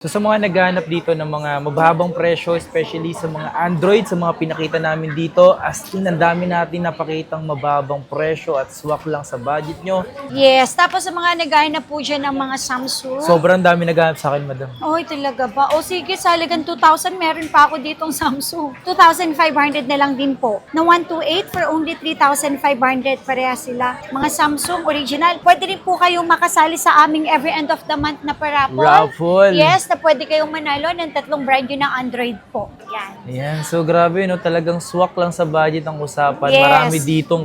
So sa mga naghahanap dito ng mga mababang presyo, especially sa mga Android, sa mga pinakita namin dito, as in, ang dami natin napakitang mababang presyo at swak lang sa budget nyo. Yes, tapos sa mga naghahanap po dyan ng mga Samsung. Sobrang dami naghahanap sa akin, madam. Oy, talaga ba? O sige, sa halagang 2,000, meron pa ako ditong Samsung. 2,500 na lang din po. Na 128 for only 3,500. Pareha sila. Mga Samsung original. Pwede rin po kayong makasali sa aming every end of the month na paraffle. Raffle. Yes, na pwede kayong manalo ng 3 brand new ng Android po. Yan. Ayan, so grabe, no? Talagang swak lang sa budget ang usapan. Yes.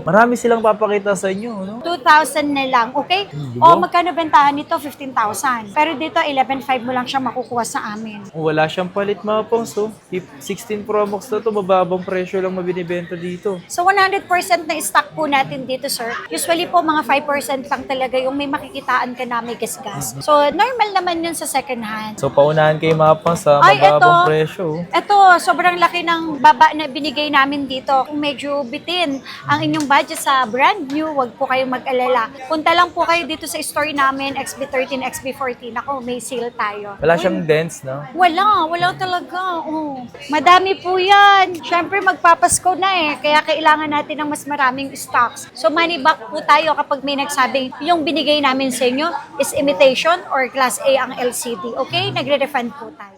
Marami silang papakita sa inyo, no? 2,000 na lang, okay? Diba? O magkano bentahan nito? 15,000. Pero dito, 11,500 mo lang siya makukuha sa amin. Wala siyang palit, mga pongs, so. 16 Pro Max na to, mababang presyo lang mabinibenta dito. So 100% na stock po natin dito, sir. Usually po mga 5% lang talaga yung may makikitaan ka na may gas-gas. So normal naman yun sa second hand. So paunahan kayo, mga pongs, sa Ay, mababang eto. presyo. Ito, sobrang laki ng baba na binigay namin dito. Kung medyo bitin ang inyong budget sa brand new, wag po kayong mag-alala. Punta lang po kayo dito sa store namin, XB13, XB14. Ako, may sale tayo. Wala siyang dents, no? Wala talaga. Oh. Madami po yan. Siyempre, magpapasko na eh. Kaya kailangan natin ng mas maraming stocks. So, money back po tayo kapag may nagsabing yung binigay namin sa inyo is imitation or class A ang LCD. Okay? Nagre-refund po tayo.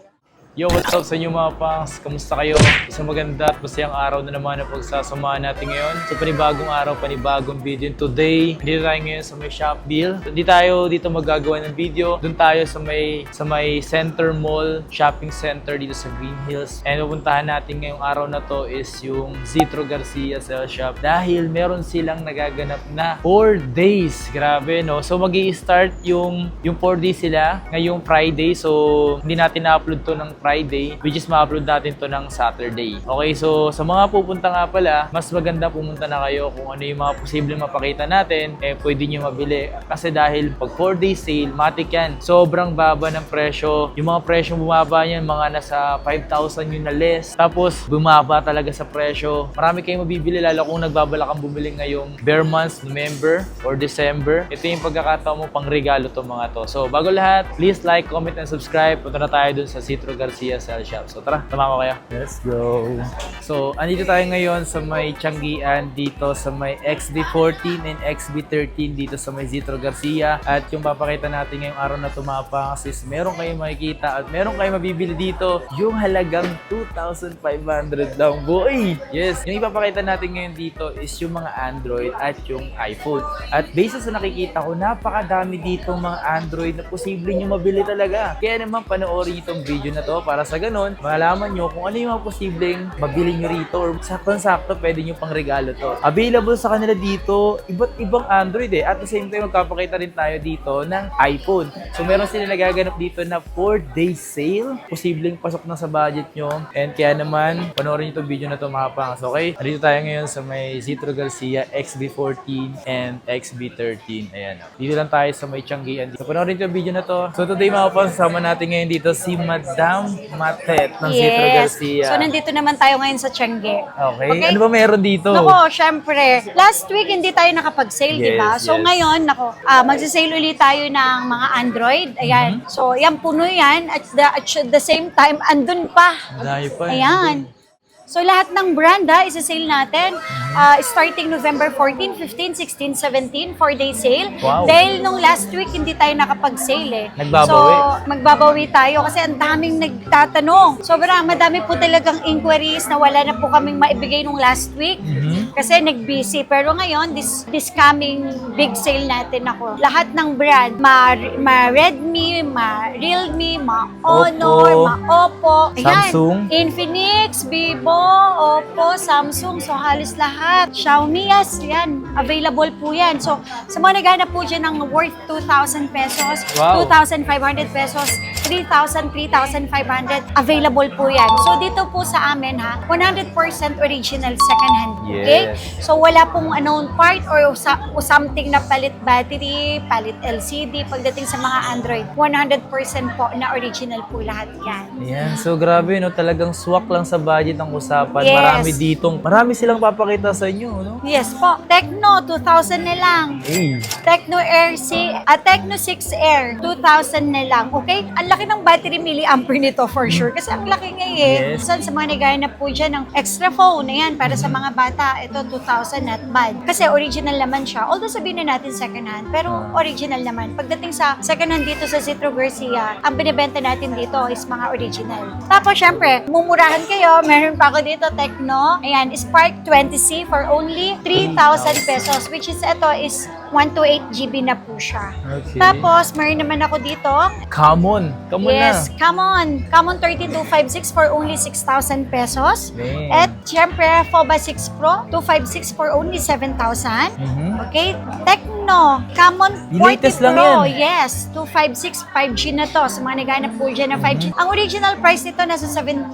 Yo, what's up sa inyo, mga pangs? Kamusta kayo? Isang maganda at masayang araw na naman ang pagsasamahan natin ngayon. So panibagong araw, panibagong video. And today, dito tayo ngayon sa may Shopdeal. Hindi tayo dito magagawa ng video. Doon tayo sa may Center Mall, shopping center dito sa Green Hills. And pupuntahan natin ngayong araw na to is yung Zitro Garcia Cell Shop. Dahil meron silang nagaganap na 4 days. Grabe, no? So magi-start yung 4 days sila ngayong Friday. So hindi natin na-upload to ng Friday, which is ma-upload natin to ng Saturday. Okay, so sa mga pupunta nga pala, mas maganda pumunta na kayo kung ano yung mga posibleng mapakita natin, pwede nyo mabili. Kasi dahil pag 4 days sale, matik yan. Sobrang baba ng presyo. Yung mga presyong bumaba yan, mga nasa 5,000 yung na less. Tapos, bumaba talaga sa presyo. Marami kayong mabibili, lalo kung nagbabalak kang bumili ngayong bare months, November or December. Ito yung pagkakataon mo pang regalo to mga to. So, bago lahat, please like, comment, and subscribe. Punta na tayo dun sa Zitro Garcia Cell Shop. So tara, tumama kayo. Let's go! So, andito tayo ngayon sa may Tianggian, dito sa may XB14 and XB13 dito sa may Zitro Garcia. At yung papakita natin ngayong araw na tumapang is meron kayong makikita at meron kayong mabibili dito yung halagang 2,500 lang, boy! Yes! Yung ipapakita natin ngayon dito is yung mga Android at yung iPhone. At based sa nakikita ko, napakadami dito mga Android na posible nyo mabili talaga. Kaya naman panoorin itong video na to para sa ganun, malaman nyo kung ano yung mga posibleng mabili nyo rito or sakto-sakto pwede nyo pang regalo to. Available sa kanila dito, iba't ibang Android eh. At the same time, magpapakita rin tayo dito ng iPhone. So meron sila nagaganap dito na 4-day sale. Posibleng pasok na sa budget nyo. And kaya naman, panoorin nyo itong video na to, mga pangas. Okay? Dito tayo ngayon sa may Zitro Garcia XB14 and XB13. Ayan. Dito lang tayo sa may Tianggian. So panoorin nyo itong video na to. So today, mga pangas, sama natin ngayon dito si Madam Matet ng Zitro Garcia. So nandito naman tayo ngayon sa Tiangge. Okay. Ano ba meron dito? Nako, syempre. Last week hindi tayo nakapag-sale, di ba? Yes, So yes. ngayon, nako, magsa-sale ulit tayo ng mga Android. Ayan. So yan, puno yan. At the same time, andun pa. Dahil pa. Ayan. So lahat ng brand isa-sale natin. Starting November 14, 15, 16, 17, 4-day sale. Wow. Dahil nung last week hindi tayo nakapag-sale eh. Nagbabawi. So magbabawi tayo kasi ang daming nagtatanong. Sobrang madami po talagang inquiries na wala na po kaming maibigay nung last week. Kasi nag-busy. Pero ngayon, this coming big sale natin ako. Lahat ng brand, ma-Redmi, ma-Realme, ma-Honor, ma-Oppo, ayan, Samsung. Infinix, Vivo, Oppo, Samsung, so halos lahat. Xiaomi, yes, yan. Available po yan. So, sa mga naghanap po dyan ng worth 2,000 pesos, Wow. 2,500 pesos, 3,000, 3,500, available po yan. So, dito po sa amin, ha, 100% original second hand. Okay? Yes. So, wala pong unknown part or something na palit battery, palit LCD, pagdating sa mga Android. 100% po na original po lahat yan. Ayan, so grabe, no? Talagang swak lang sa budget ang usapan. Yes. Marami silang papakita sa inyo, no? Yes po. Tecno, 2,000 na lang. Hey. Tecno 6 Air, 2,000 na lang. Okay? Ang laki laki ng battery milliampere nito for sure. Kasi ang laki nga eh. Yes. Sa mga naghahanap po dyan ng extra phone, ayan, para sa mga bata, ito 2,000 not bad. Kasi original naman siya. Although sabihin na natin second hand, pero original naman. Pagdating sa second hand dito sa Citro Garcia, ang binibenta natin dito is mga original. Tapos syempre, mumurahan kayo. Meron pa ako dito, Tecno. Ayan, Spark 20C for only 3,000 pesos, which is ito is 128 GB na po siya. Okay. Tapos, meron naman ako dito. Common. Common Yes, na. Camon 3256 for only 6,000 pesos. Man. At syempre, FOBA 6 Pro 256 for only 7,000. Okay? Tecno, Camon Yung 40 latest lang Pro. yan. Yes, 256 5G na to. Sa mga naghanap po dyan ng 5G. Ang original price nito nasa 17,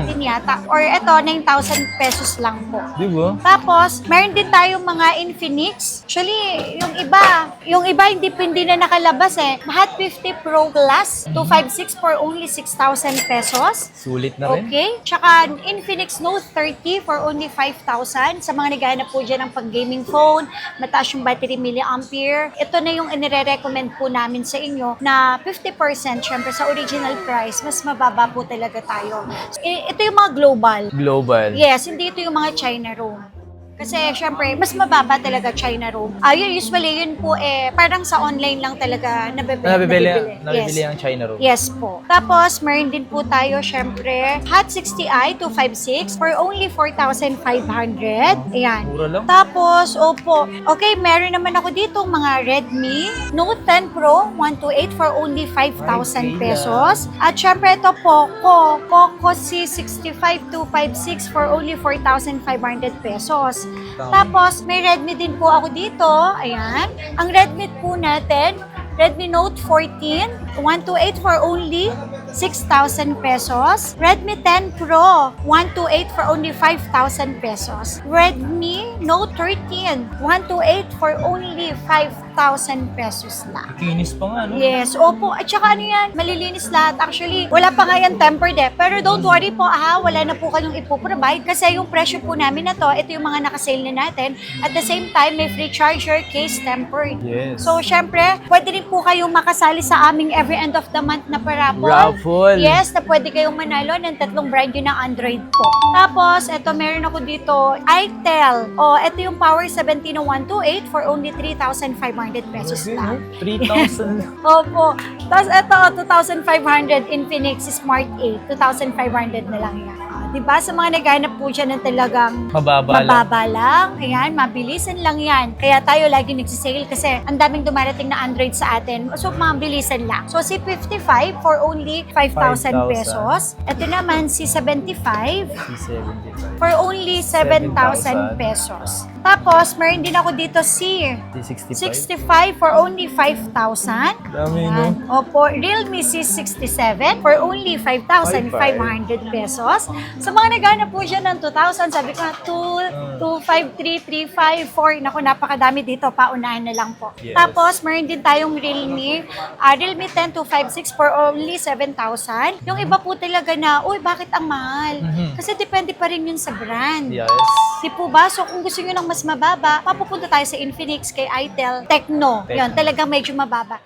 18 yata. Or ito, 9,000 pesos lang po. Di ba? Tapos, meron din tayong mga Infinix. Actually, yung iba hindi na nakalabas eh. Hot 50 Pro Plus, 256 for only 6,000 pesos. Sulit na rin. Okay. Tsaka Infinix Note 30 for only 5,000. Sa mga naghahanap po dyan ng pag-gaming phone, mataas yung battery milliampere. Ito na yung inire-recommend po namin sa inyo na 50% syempre sa original price, mas mababa po talaga tayo. Ito yung mga global. Global. Yes, hindi ito yung mga China room. Kasi, syempre, mas mababa talaga China room. Usually, yun po parang sa online lang talaga nabibili. Nabibili ang China room. Yes po. Tapos, meron din po tayo, syempre, Hot 60i 256 for only 4,500. Ayan. Mura lang. Tapos, opo. Okay, meron naman ako dito mga Redmi Note 10 Pro 128 for only 5,000 pesos. At syempre, ito Poco C65 256 for only 4,500 pesos. Tapos, may Redmi din po ako dito. Ayan. Ang Redmi po natin, Redmi Note 14, 128 for only 6,000 pesos. Redmi 10 Pro, 128 for only 5,000 pesos. Redmi Note 13, 128 for only 5,000 pesos lang. Kinis pa nga, no? Yes, opo. At saka ano yan, malilinis lahat. Actually, wala pa nga yan tempered eh. Pero don't worry po, wala na po kayong ipoprovide kasi yung presyo po namin na to, ito yung mga nakasale na natin. At the same time, may free charger, case tempered. Yes. So, syempre, pwede rin po kayong makasali sa aming every end of the month na parapol. Raffle. Yes, na pwede kayong manalo ng 3 brand new ng Android po. Tapos, eto meron ako dito, itel. Ito yung Power 17 na 128 for only 3,500 pesos lang. 3,000. Opo. Tapos ito, 2,500 Infinix Smart 8. 2,500 na lang yan. Diba? Sa mga naghanap po siya ng talagang mababa lang. Ayan, mabilisan lang yan. Kaya tayo lagi nagsisale kasi ang daming dumarating na Android sa atin. So, mabilisan lang. So, si 55 for only 5,000 pesos. Ito naman, si 75 C75. for only 7,000 pesos. Tapos, meron din ako dito si C65. 65 for only 5,000. Dami, no? Opo, Realme C67 for only 5,500 pesos. Sa mga naghanap po siya ng 2,000, sabi ko na 2, 5, 3, 3, 5, 4. Naku, napakadami dito. Paunahan na lang po. Yes. Tapos, meron din tayong Realme. Realme 10 256 for only 7,000. Yung iba po talaga na, uy, bakit ang mahal? Kasi depende pa rin yun sa brand. Yes. Di po ba? So, kung gusto nyo ng mas mababa, papupunta tayo sa Infinix, kay itel, Tecno. Yun, talagang medyo mababa.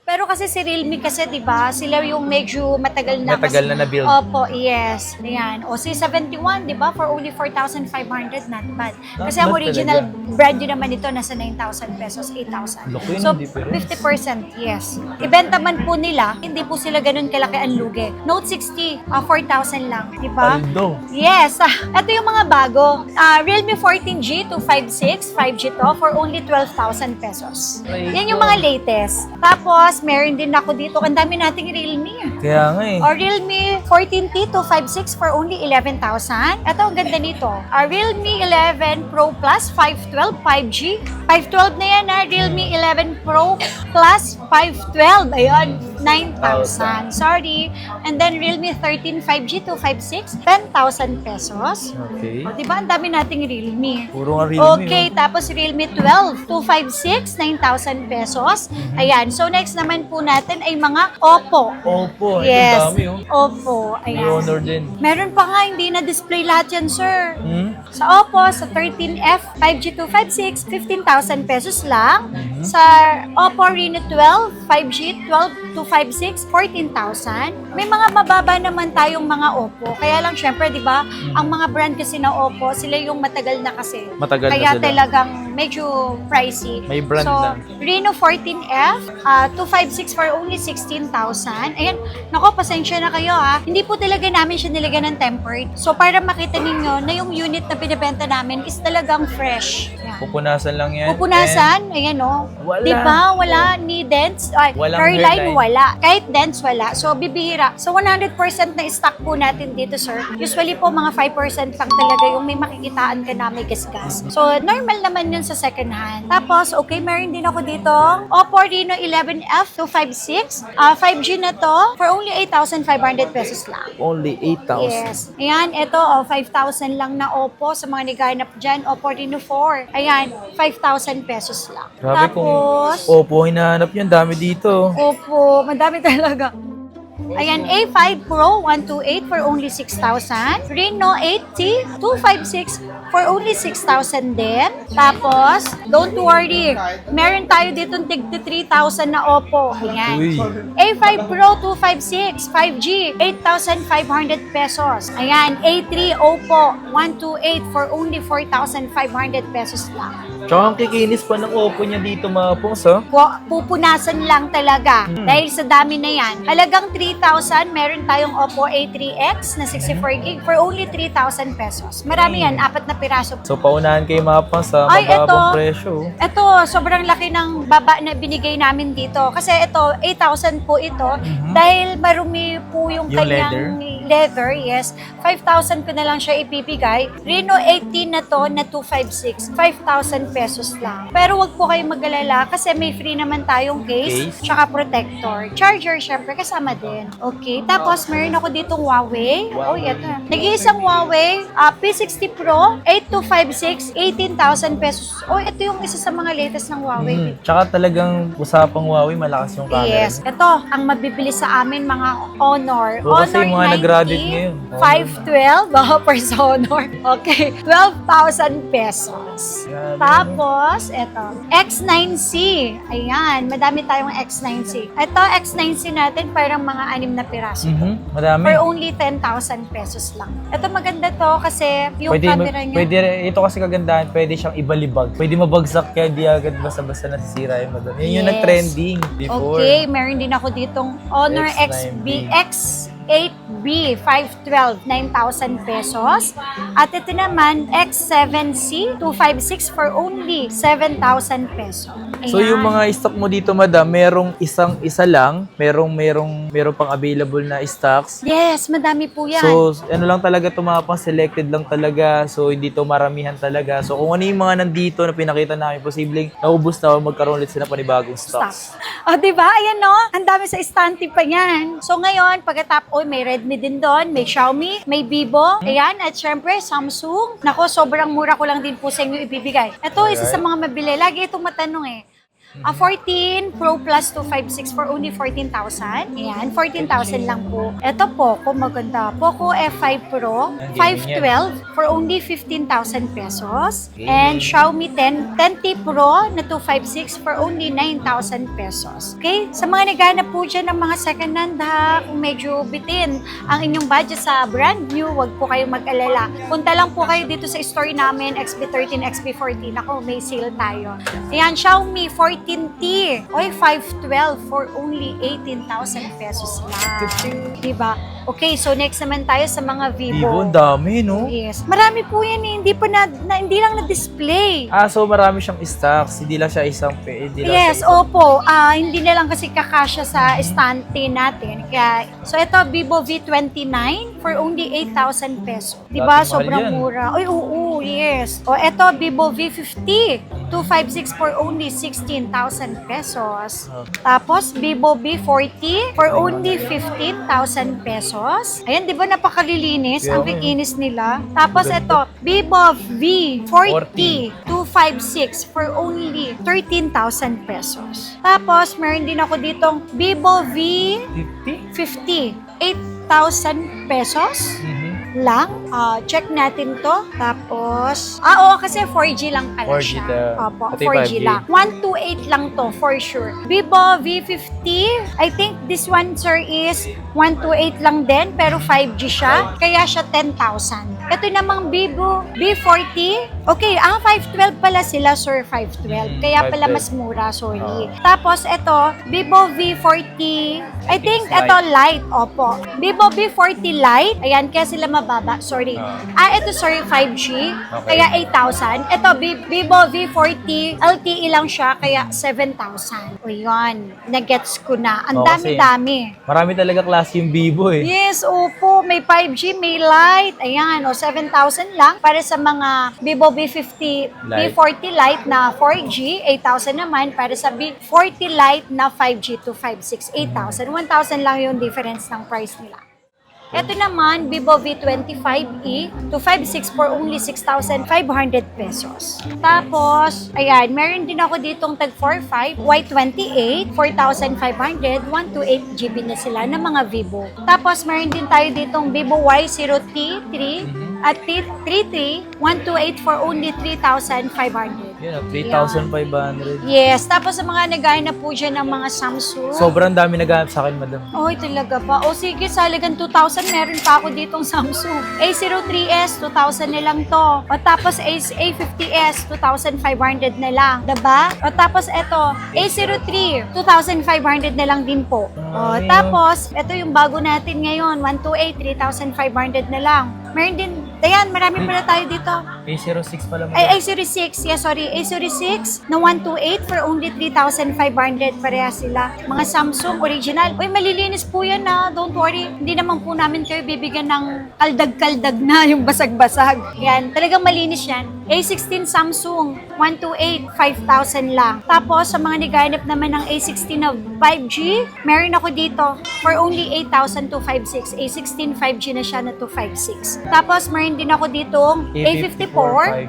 Pero kasi si Realme kasi, di ba, sila yung medyo matagal na. Matagal na na-build. Opo, yes. Ayan. O si 71, di ba, for only 4,500, not bad. Kasi ang Not original talaga. brand yun naman ito, nasa 9,000 pesos, 8,000. Laki So, ng difference. 50%, yes. Ibenta man po nila, hindi po sila ganun kalaki ang lugi. Note 60, 4,000 lang, di ba? Paldo. Yes. Ito yung mga bago. Realme 14G 256, 5G to, for only 12,000 pesos. Ay, Yan yung mga latest. Tapos, meron din ako dito. Ang dami nating Realme. Kaya nga eh. O Realme 14T 256 for only 11,000. Ito, ang ganda nito. Realme 11 Pro Plus 512 5G. 512 na yan ha. Realme 11 Pro Plus 512. Ayun, 9,000. Sorry. And then Realme 13 5G 256, 10,000 pesos. Okay. O, diba? Ang dami nating Realme. Puro nga Realme. Okay, tapos Realme 12, 256, 9,000 pesos. Ayan. So, next naman po natin ay mga Oppo. Oppo. Yes. Ito dami, oh. Oppo. May Ayan. honor din. Meron pa nga, hindi na-display lahat yan, sir. Sa Oppo, sa 13F 5G 256, 15,000 pesos lang. Sa Oppo Reno 12, 5G 12 256, 14,000. May mga mababa naman tayong mga Oppo. Kaya lang syempre, di ba, ang mga brand kasi na Oppo, sila yung matagal na kasi. Matagal Kaya na sila. talagang medyo pricey. May brand so, lang. Reno 14F, 256 for only 16,000. Ayan, nako, pasensya na kayo ha. Hindi po talaga namin siya nilagyan ng tempered. So, para makita ninyo na yung unit na binibenta namin is talagang fresh. Ayan. Pupunasan lang yan. Pupunasan, ayan o. Wala. Diba? Wala ni dents. Ay, Walang hairline, hairline. wala. Kahit dents, wala. So, bibihira. So, 100% na stock po natin dito, sir. Usually po, mga 5% lang talaga yung may makikitaan ka na may gasgas. So, normal naman yun sa second hand. Tapos, okay, meron din ako dito. Oppo Reno 11F 256. 5G na to for only 8,500 pesos lang. Only 8,000. Yes. Ayan, ito, 5,000 lang na Oppo sa mga naghahanap dyan. Oppo Reno 4. Ayan, 5,000 pesos lang. Grabe Tapos, kung Oppo hinahanap yan, dami dito. Oppo, madami talaga. Ayan, A5 Pro 128 for only 6,000. Reno 80 256 for only 6,000 din. Tapos, don't worry, meron tayo dito tig 3,000 na Oppo. Ayan. Uy. A5 Pro 256 5G 8,500 pesos. Ayan, A3 Oppo 128 for only 4,500 pesos lang. Tsaka ang kikinis pa ng Oppo niya dito mga pongs, ha? Pupunasan lang talaga dahil sa dami na yan. Halagang 3,000, meron tayong Oppo A3X na 64GB for only 3,000 pesos. Marami yan, 4 na piraso. So, paunahan kayo mga pongs, ha? Ay, Mababang eto. presyo. Ito, sobrang laki ng baba na binigay namin dito. Kasi ito, 8,000 po ito. Dahil marumi po yung Yung kanyang leather, yes. 5,000 ko na lang siya ipipigay. Reno 18 na to na 256. 5,000 pesos lang. Pero wag po kayong mag-alala kasi may free naman tayong case, Case. tsaka protector. Charger, syempre, kasama din. Okay. Tapos, meron ako ditong Huawei. Wow. Oh, ito. Nag-iisang Huawei, P60 Pro, 8256, 18,000 pesos. Oh, ito yung isa sa mga latest ng Huawei. Tsaka talagang usapang Huawei, malakas yung camera. Yes. Ito, ang mabibili sa amin, mga Honor. Oo, kasi yung mga nag-graduate 90, ngayon. 512, per sa Honor. Okay, 12,000 pesos. Grabe, Tapos, ito, X9C. Ayan, madami tayong X9C. Ito, X9C natin, parang mga 6 na piraso. Madami. For only 10,000 pesos lang. Ito maganda to kasi yung camera niya. Pwede, ito kasi kagandahan, pwede siyang ibalibag. Pwede mabagsak kaya di agad basta-basta nasisira yung madami. Yun yung Yes. nag-trending before. Okay, meron din ako ditong Honor X9B. X8B 512, 9,000 pesos. At ito naman, X7C 256 for only 7,000 pesos. So yung mga stock mo dito, madam, merong isa lang, merong pang available na stocks. Yes, madami po yan. So, ano lang talaga ito, mga pang selected lang talaga. So, hindi to maramihan talaga. So, kung ano yung mga nandito na pinakita namin, posibleng naubos na o magkaroon ulit sila panibagong stocks. O, diba? Ayan, no? Ang dami sa estante pa yan. So, ngayon, pagkatapos, may Redmi din doon, may Xiaomi, may Vivo, ayan, at syempre, Samsung. Nako, sobrang mura ko lang din po sa inyo ibibigay. Ito, isa sa mga mabili. Lagi itong matanong eh. 14 Pro Plus 256 for only 14,000. Ayan, 14,000 lang po. Ito Poco, maganda. Poco F5 Pro, 512 for only 15,000 pesos. And Xiaomi 10T Pro na 256 for only 9,000 pesos. Okay? Sa mga naghanap po dyan ng mga second hand ha, kung medyo bitin ang inyong budget sa brand new, wag po kayong mag-alala. Punta lang po kayo dito sa store namin, XB13, XB14. Ako, may sale tayo. Ayan, Xiaomi 14T. Oy, 512 for only 18,000 pesos lang. Diba? Okay, so next naman tayo sa mga Vivo, ang dami, no? Yes. Marami po yan eh. Hindi lang na-display. So marami siyang stocks. Hindi lang siya isang hindi lang Yes, siya isang- opo. Hindi na lang kasi kakasya sa estante natin. Kaya, so ito, Vivo V29 for only 8,000 pesos. Diba? Dati mahal Sobrang yan. mura. Ay, oo, yes. O, ito, Vivo V50 256 for only 16,000 pesos. Tapos, Vivo V40 for only 15,000 pesos. Ayan, di ba napakalilinis? Ang Yeah. kikinis nila. Tapos, ito, Vivo V40 256 for only 13,000 pesos. Tapos, meron din ako ditong Vivo V50 50? 8,000 pesos. lang. Check natin to. Tapos, oo, kasi 4G lang pala 4G siya. to. Opo, Ito yung 4G 5G. lang. 128 lang to, for sure. Vivo V50, I think this one, sir, is 128 lang din, pero 5G siya. Kaya siya 10,000. Ito namang Vivo V40. Okay, 512 pala sila, sir, 512. Kaya pala 512. mas mura, sorry. Tapos ito, Vivo V40, I think ito light, opo. Vivo V40 Lite, ayan, kaya sila mababa, sorry. Ito, sorry, 5G, Okay. kaya 8,000. Ito, Vivo V40 LTE lang siya, kaya 7,000. O yun, nagets ko na. Ang Oo, kasi dami-dami. Marami talaga klase yung Vivo eh. Yes, opo. May 5G, may Lite. Ayan, 7,000 lang. Para sa mga Vivo V50, Lite. V40 Lite na 4G, 8,000 naman. Para sa V40 Lite na 5G to 5.6, 8,000. 1,000 lang yung difference ng price nila. Ito naman, Vivo V25e to 5.6 for only 6,500 pesos. Tapos, ayan, meron din ako ditong tag 4.5, Y28, 4,500, 128 GB na sila ng mga Vivo. Tapos, meron din tayo ditong Vivo Y0T3 at T33, 128 for only 3,500. Yun, 3,500. Yes, tapos sa mga naghahanap po dyan ng mga Samsung. Sobrang dami naghahanap sa akin, madam. Oy, talaga ba? O sige, sa halagang 2,000, meron pa ako ditong Samsung. A03s, 2,000 na lang to. O tapos A50s, 2,500 na lang. Diba? O tapos eto, A03, 2,500 na lang din po. O tapos, eto yung bago natin ngayon, 128, 3,500 na lang. Meron din, ayan, marami pala tayo dito. A06 pala, madam. Ay, A06, yeah, sorry, A06 na 128 for only 3,500, pareha sila. Mga Samsung original. Uy, malilinis po yan na, don't worry. Hindi naman po namin kayo bibigyan ng kaldag-kaldag na yung basag-basag. Yan, talagang malinis yan. A16 Samsung, 128, 5,000 lang. Tapos, sa mga naghahanap naman ng A16 na 5G, meron ako dito for only 8,000 to 5.6. A16 5G na siya na to 5.6. Tapos, meron din ako ditong A54.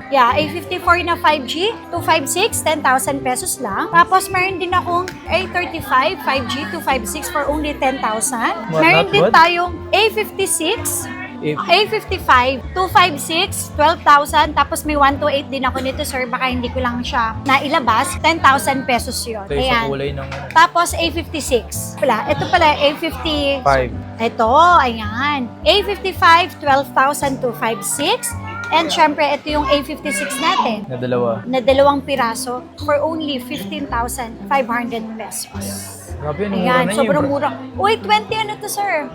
Yeah, A54 na 5G to 5.6, 10,000 pesos lang. Tapos, meron din akong A35 5G to 5.6 for only 10,000. Meron not din bad. tayong A56 A55, 256, 12,000. Tapos may 128 din ako nito, sir. Baka hindi ko lang siya nailabas. 10,000 pesos yun. Ito yung sa kulay ng Tapos A56. Ito pala, A50. 5. Ito, ayan. A55, 12,000 to 5.6. And syempre, ito yung A56 natin. Na dalawa. Na dalawang piraso for only 15,500 pesos. Grabe, mura Ayan, na yun. sobrang mura. Uy, 20 ano to, sir?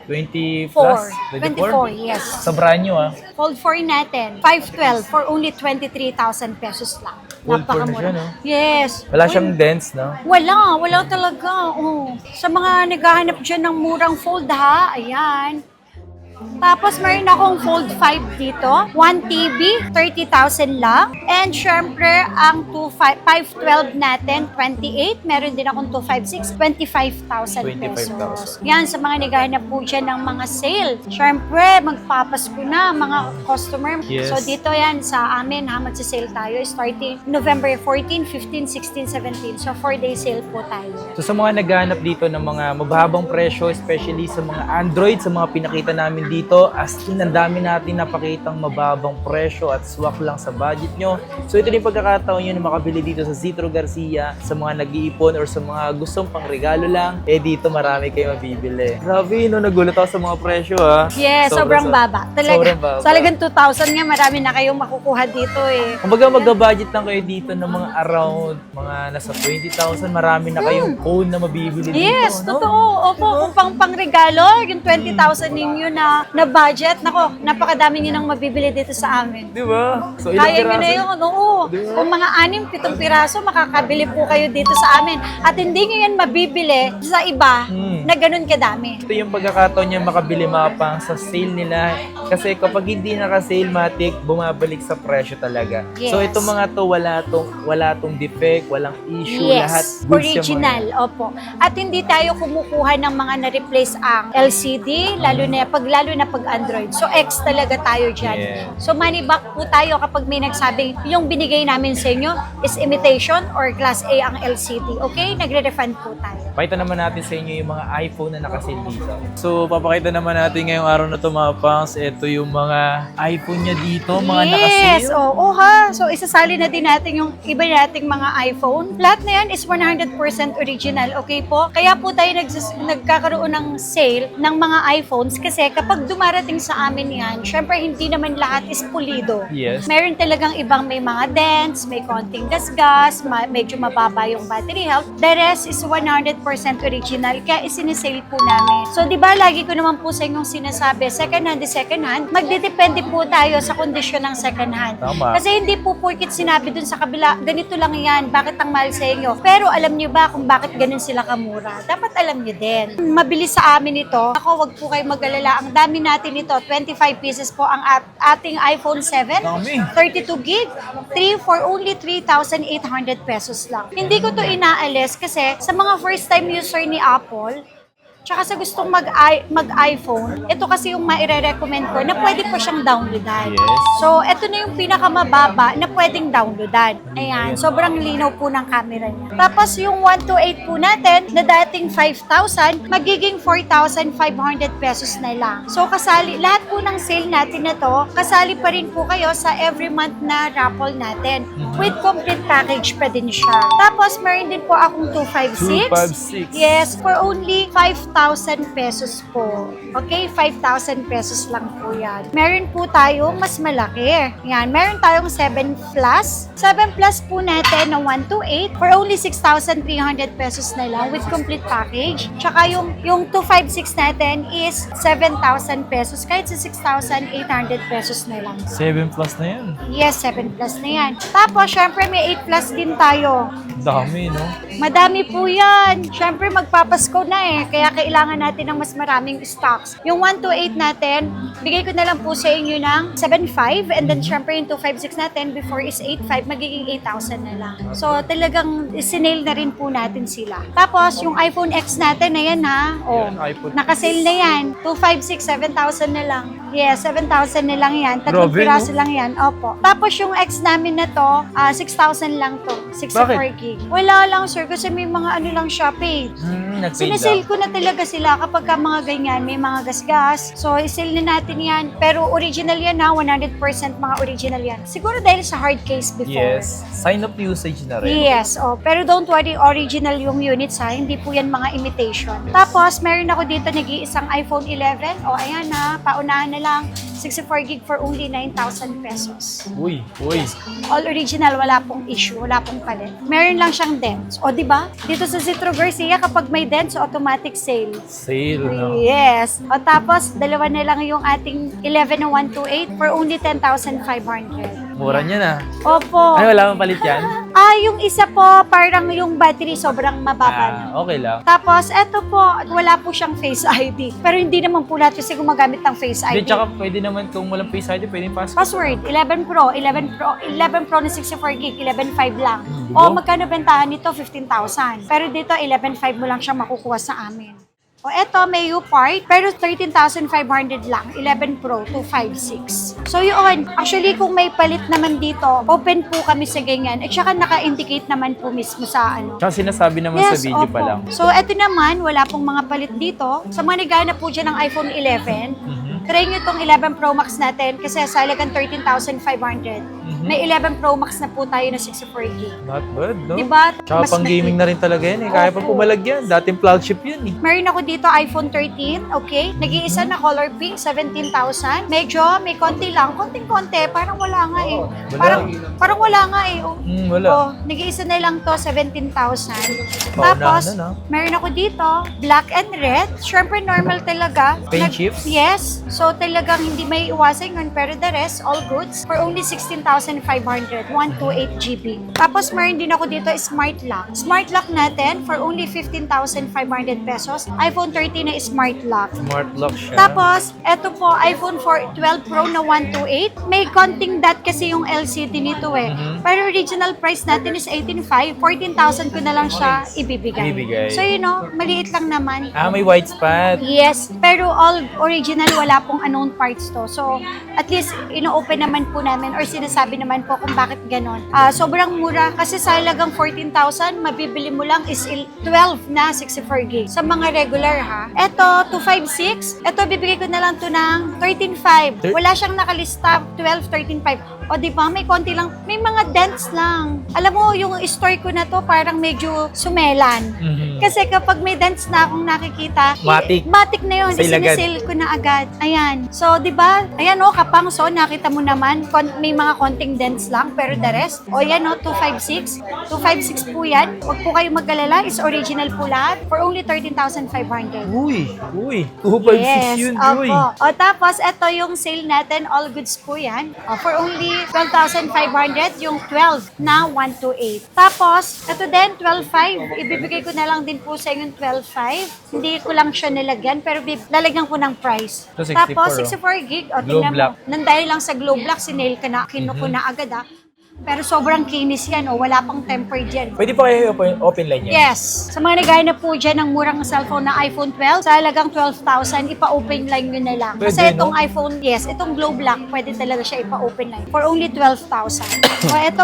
20 plus? 24, yes. Sa brand new ah. Fold 4 natin, 512 for only 23,000 pesos lang. Fold 4 na Napakamura. siya, no? Yes. Wala Uy, siyang dents, no? wala talaga. Oh. Sa mga naghahanap dyan ng murang fold ha, ayan. Tapos meron akong Fold 5 dito. 1 TB, 30,000 lang. And syempre, ang 512 natin, 28. Meron din akong 256, 25,000 pesos. 25,000. Yan, sa mga naghahanap po dyan ng mga sale. Syempre, magpapasko na mga customer. Yes. So dito yan sa amin ha, magsisale tayo starting November 14, 15, 16, 17. So 4-day sale po tayo. So sa mga naghahanap dito ng mga mabahabang presyo, especially sa mga Android, sa mga pinakita namin dito, as in, ang dami natin napakitang mababang presyo at swak lang sa budget nyo. So ito din pagkakataon nyo na makabili dito sa Zitro Garcia, sa mga nag-iipon or sa mga gustong pang regalo lang, dito marami kayo mabibili. Grabe, no, nagulat ako sa mga presyo ha. Yes, sobrang baba. Talaga, Sobrang baba. talagang 2,000 nga, marami na kayong makukuha dito eh. Kumbaga mag-budget lang kayo dito ng mga around, mga nasa 20,000, marami na kayong phone na mabibili dito. Yes, no? totoo. Opo, kung pang-regalo, yung 20,000 ninyo na budget, nako, napakadami nyo nang mabibili dito sa amin. Di ba? So ilang Kaya nyo na piraso? yun, oo. Diba? Kung mga 6-7 piraso, makakabili po kayo dito sa amin. At hindi nyo yan mabibili sa iba na ganun kadami. Ito yung pagkakataon niya makabili mapang sa sale nila. Kasi kapag hindi naka-sale, matik, bumabalik sa presyo talaga. So Yes. itong mga to, wala tong defect, walang issue, lahat Yes, goods yung original, opo. At hindi tayo kumukuha ng mga na-replace ang LCD, lalo lalo na pag Android. So, X talaga tayo dyan. Yeah. So, money back po tayo kapag may nagsabing yung binigay namin sa inyo is imitation or Class A ang LCD. Okay? Nagre-refund po tayo. Pakita naman natin sa inyo yung mga iPhone na nakasil dito. So, papakita naman natin ngayong araw na to mga pangs. Ito yung mga iPhone niya dito, mga nakasil. Yes! Oo ha! So, isasali na din natin yung iba nating mga iPhone. Lahat na yan is 100% original. Okay po? Kaya po tayo nagkakaroon ng sale ng mga iPhones kasi kapag dumarating sa amin yan, syempre hindi naman lahat is pulido. Yes. Meron talagang ibang may mga dents, may konting gasgas, medyo mababa yung battery health. The rest is 100% original kaya isinisale po namin. So, di ba lagi ko naman po sa inyong sinasabi, second hand, magdidepende po tayo sa kondisyon ng second hand. Tama. Kasi hindi po porkit sinabi dun sa kabila, ganito lang yan, bakit ang mahal sa inyo? Pero alam niyo ba kung bakit ganun sila kamura? Dapat alam niyo din. Mabilis sa amin ito. Ako, wag po kayo mag-alala. Ang dami natin ito, 25 pieces po ang ating iPhone 7. Dami. 32 gig, 3 for only 3,800 pesos lang. Hindi ko to inaalis kasi sa mga first time user ni Apple, tsaka sa gustong mag-iPhone, ito kasi yung maire-recommend ko na pwede po siyang downloadan. Yes. So, ito na yung pinakamababa na pwedeng downloadan. Ayan, sobrang linaw po ng camera niya. Tapos yung 128 po natin, na dating 5,000, magiging 4,500 pesos na lang. So, kasali, lahat po ng sale natin na to, kasali pa rin po kayo sa every month na raffle natin. With complete package pa din siya. Tapos, meron din po akong 256. 256. Yes, for only 5,000 pesos po. Okay, 5,000 pesos lang po yan. Meron po tayo mas malaki. Yan, meron tayong 7 Plus. 7 Plus po natin na 128 for only 6,300 pesos na lang with complete package. Tsaka yung 256 natin is 7,000 pesos kahit sa 6,800 pesos na lang. 7 Plus na yan. Yes, 7 Plus na yan. Tapos, syempre may 8 Plus din tayo. Dami, no? Madami po yan. Syempre, magpapasko na eh. Kaya kailangan natin ng mas maraming stocks. Yung 128 natin, bigay ko na lang po sa inyo ng 7,500. And then, syempre, yung 256 natin, before is 8,500, magiging 8,000 na lang. So, talagang sinale na rin po natin sila. Tapos, yung iPhone X natin, ayan ha. Oh, Yan, iPhone nakasale na yan. 256, 7,000 na lang. Yes, 7,000 na lang yan. Tatlong Grabe, piraso no? lang yan. Opo. Tapos, yung X namin na to, 6,000 lang to. 64 gig. Wala lang, sir, kasi may mga ano lang siya, page. Nag-paid Sinisale lang. ko na talaga sila kapag ka mga ganyan, may mga gasgas. So, isale na natin yan. Pero original yan ha, 100% mga original yan. Siguro dahil sa hard case before. Yes. Sign of usage na rin. Yes, oh. Pero don't worry, original yung units ha. Hindi po yan mga imitation. Tapos, meron ako dito nag-iisang iPhone 11. O, ayan ha, paunahan na lang. 64 gig for only 9,000 pesos. Uy. All original, wala pong issue, wala pong palit. Meron lang siyang dents. O, di ba? Dito sa Citro Garcia, kapag may dents, automatic sale. Sale, no? Yes. O tapos, dalawa na lang yung ating 11 na 128 for only 10,500. Mura niya na. Opo. Ay, wala pang palit yan? Yung isa po, parang yung battery sobrang mababa na. Okay lang. Tapos, eto po, wala po siyang Face ID. Pero hindi naman po lahat kasi gumagamit ng Face Hindi, ID. tsaka pwede naman kung walang Face ID, pwede yung password. Password, 11 Pro na 64 gig, 11.5 lang. Diba? O magkano bentahan nito? 15,000. Pero dito, 11.5 mo lang siya makukuha sa amin. O eto, may U-part, pero 13,500 lang. 11 Pro, 256. So yun, actually kung may palit naman dito, open po kami sa ganyan. At saka naka-indicate naman po mismo sa ano. Tsaka sinasabi naman sa video pa lang. So eto naman, wala pong mga palit dito. Sa mga naghahanap po dyan ng iPhone 11, try nyo itong 11 Pro Max natin kasi sa halagang 13,500. May 11 Pro Max na po tayo na 64 gig. Not bad, no? Diba? Tsaka Mas pang gaming na rin talaga yan eh. Kaya pa Opo. pumalag yan. Dating flagship yan eh. Meron ako dito iPhone 13, okay? Nag-iisa na color pink, 17,000. Medyo may konti lang, konting-konti, parang wala nga eh. Wala. Parang wala nga eh. Oh. Wala. Oh, nag-iisa na lang to, 17,000. Paunahan Tapos, na, no? meron ako dito, black and red. Siyempre, normal talaga. Paint chips? Yes. So, talagang hindi may iwasan yun. Pero the rest, all goods, for only 16,500, 128 GB. Tapos, meron din ako dito, smart lock. Smart lock natin, for only 15,500 pesos. iPhone 13 na smart lock. Smart lock siya. Tapos, eto po, iPhone 12 Pro na 128. May konting dot kasi yung LCD nito eh. Pero original price natin is 18,500. 14,000 ko na lang siya ibibigay. Ibibigay. So, maliit lang naman. May white spot. Yes, pero all original, wala pong unknown parts to. So, at least, ino-open naman po namin or sinasabi naman po kung bakit ganon. Sobrang mura kasi sa halagang 14,000, mabibili mo lang is 12 na 64 gig. Sa mga regular ha. Ito, 256. Ito, bibigay ko na lang to ng 13.5. Wala siyang nakalista, 12, 13.5. O di ba, may konti lang, may mga dents lang. Alam mo, yung store ko na to parang medyo sumelan. Kasi kapag may dents na akong nakikita, matik na yun. Sinisale ko na agad. Ayan. So, di ba? Ayan o, kapang. So, nakita mo naman, may mga konting dents lang, pero the rest, o yan o, 256. 256 po yan. Huwag po kayo mag-alala. Is original po lahat for only 13,500. Uy, 256 yun, Joy. Opo. O tapos, ito yung sale natin, all goods po yan. For only 12,500, yung 12 na 128. Tapos, ito din, 12,500. Ibibigay ko na lang din po sa inyo 12,500. Hindi ko lang siya nilagyan, pero lalagyan ko ng price. So, 64, Tapos, 64 gig. O, Glow tingnan Black. mo. Nandahil lang sa Glow Black, sinale ka na, kinuko na agad Pero sobrang kinis yan, wala pang tempered yan. Pwede pa kayo open line yan? Yes. Sa mga naghahanap po dyan ng murang cellphone na iPhone 12, sa halagang 12,000, ipa-open line nyo na lang. Kasi Pwede, itong no? iPhone, yes, itong Glow Black, pwede talaga siya ipa-open line. For only 12,000. So, ito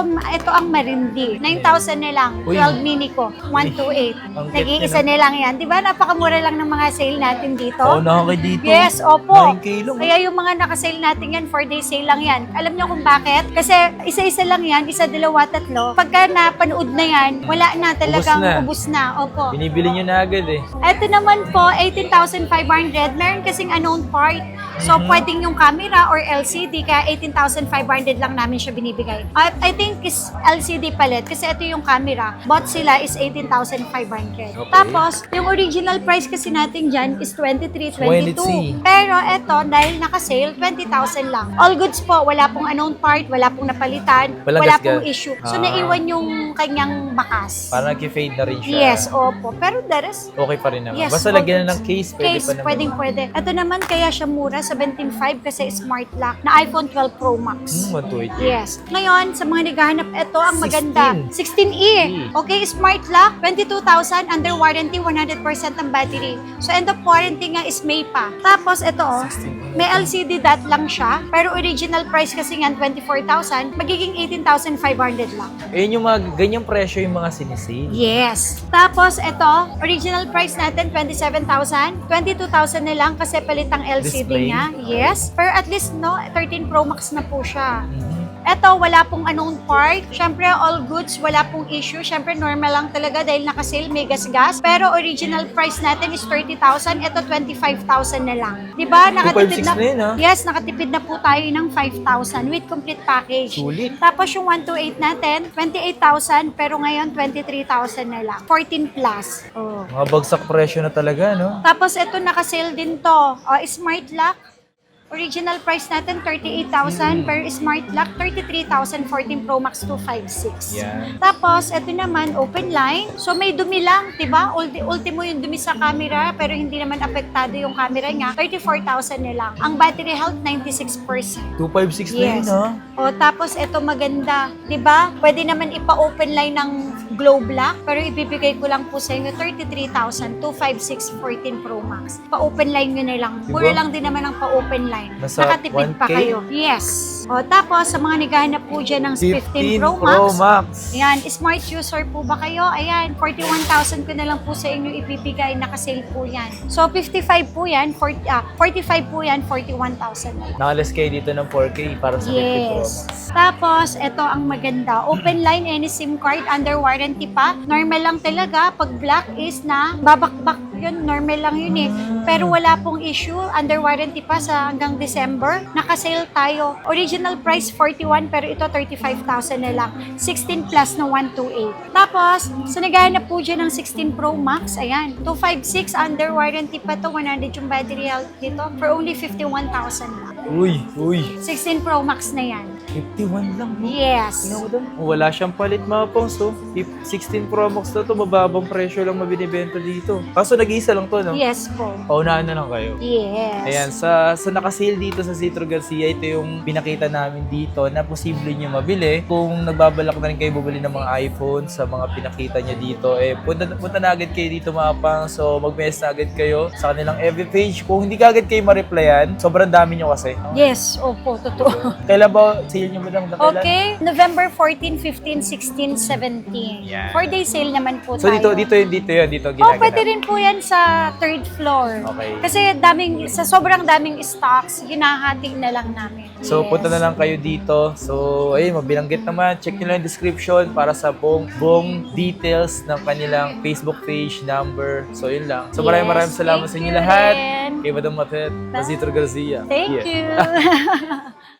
ang marindi. 9,000 na lang. 12 mini ko. 128. Nag-iisa na lang yan. Di ba? Napakamura lang ng mga sale natin dito. Oo, nakakay dito. Yes, opo. 9K lang. Kaya yung mga nakasale natin yan, 4-day sale lang yan. Alam niyo kung bakit? Kasi isa-isa lang yan, isa, dalawa, tatlo. Pagka napanood na yan, wala na talagang ubus na. Opo. Binibili nyo na agad eh. Ito naman po, 18,500. Meron kasing unknown part. So, pwedeng yung camera or LCD, kaya 18,500 lang namin siya binibigay. At I think is LCD palit kasi ito yung camera. Bought sila is 18,500. Okay. Tapos, yung original price kasi natin dyan is 23,22. 20. Pero ito, dahil naka-sale, 20,000 lang. All goods po, wala pong unknown part, wala pong napalitan, Walang wala gasgas. pong issue. So, naiwan yung kanyang bakas. Parang nag-fade na rin siya. Yes, opo. Pero the rest, Okay pa rin naman. yes. Basta all lagyan na goods. ng case, pwede pa naman. Pwede. Ito naman, kaya siya mura, 17.5 kasi smart lock na iPhone 12 Pro Max. 128. Yes. Ngayon, sa mga naghahanap, ito ang maganda. 16. 16E. Okay, smart lock, 22,000, under warranty, 100% ang battery. So, end of warranty nga is May pa. Tapos, ito, may LCD dot lang siya, pero original price kasi nga 24,000, magiging 18,500 lang. Ayun yung mga ganyang presyo yung mga sinisale. Yes. Tapos, ito, original price natin, 27,000. 22,000 na lang kasi palitang LCD Display. niya. Yes. Pero at least, 13 Pro Max na po siya. Ito, wala pong unknown part. Siyempre, all goods, wala pong issue. Siyempre, normal lang talaga dahil naka-sale, may gas-gas. Pero original price natin is 30,000. Ito, 25,000 na lang. Diba? Nakatipid 256 na yun, ha? Yes, nakatipid na po tayo ng 5,000 with complete package. Sulit. Tapos yung 128 natin, 28,000, pero ngayon 23,000 na lang. 14 plus. Oh. Mga bagsak presyo na talaga, no? Tapos ito naka-sale din to. Smart lock. Original price natin 38,000 per smart lock, 33,000 14 Pro Max 256. Yan. Tapos ito naman open line. So may dumi lang, 'di ba? Ultimo yung dumi sa camera pero hindi naman apektado yung camera niya. 34,000 na lang. Ang battery health 96%. 256 na yun, Yes. ha? Tapos ito maganda, 'di ba? Pwede naman ipa-open line ng Glow Black, pero ibibigay ko lang po sa inyo 33,000 256 14 Pro Max. Pa-open line nyo na lang. Diba? Mura lang din naman ang pa-open line. Nasa Nakatipid pa 1K? kayo. Yes. Tapos sa mga naghahanap po dyan ng 15 Pro Max. Ayan, smart user po ba kayo? Ayan, 41,000 ko na lang po sa inyo ibibigay. Naka-sale po yan. So 55 po yan, 45 po yan, 41,000 na lang. Nakalas kayo dito ng 4K para sa 50 Pro Max. Yes. Tapos, ito ang maganda. Open line, any SIM card, under warranty pa. Normal lang talaga. Pag black is na, babakbak yun. Normal lang yun eh. Pero wala pong issue. Under warranty pa sa hanggang December. Naka-sale tayo. Original price 41, pero ito 35,000 na lang. 16 plus na 128. Tapos, sa naghahanap po dyan ng 16 Pro Max, ayan, 256, under warranty pa to. 100 yung battery health dito. For only 51,000 lang. Uy. 16 Pro Max na yan. 51 lang, no? Yes. Tingnan mo doon. Wala siyang palit, mga pongs, oh. If 16 Pro Max na to, mababang presyo lang mabinibenta dito. Kaso tag-isa lang to, no? Yes po. Paunahan na lang kayo. Yes. Ayan, sa naka-sale dito sa Citro Garcia, ito yung pinakita namin dito na posible nyo mabili. Kung nagbabalak na rin kayo bumili ng mga iPhone sa mga pinakita niya dito, punta na agad kayo dito mga pang. So, mag-message na agad kayo sa kanilang FB page. Kung hindi ka agad kayo ma-replyan, sobrang dami nyo kasi. Yes, opo, totoo. Kailan ba sale nyo madam? Okay, November 14, 15, 16, 17. Yan. 4-day sale naman po So, tayo. dito Oh, ginaganap. pwede rin po yan sa third floor. Okay. Kasi sa sobrang daming stocks, hinahating na lang namin. So, Yes. punta na lang kayo dito. So, ayun, mabilanggit naman. Check nyo lang yung description para sa buong details ng kanilang Facebook page, number. So, yun lang. So, maraming salamat sa inyo Thank you lahat. rin. Kay Madam Mafet, Citro Garcia. Thank Yeah. you.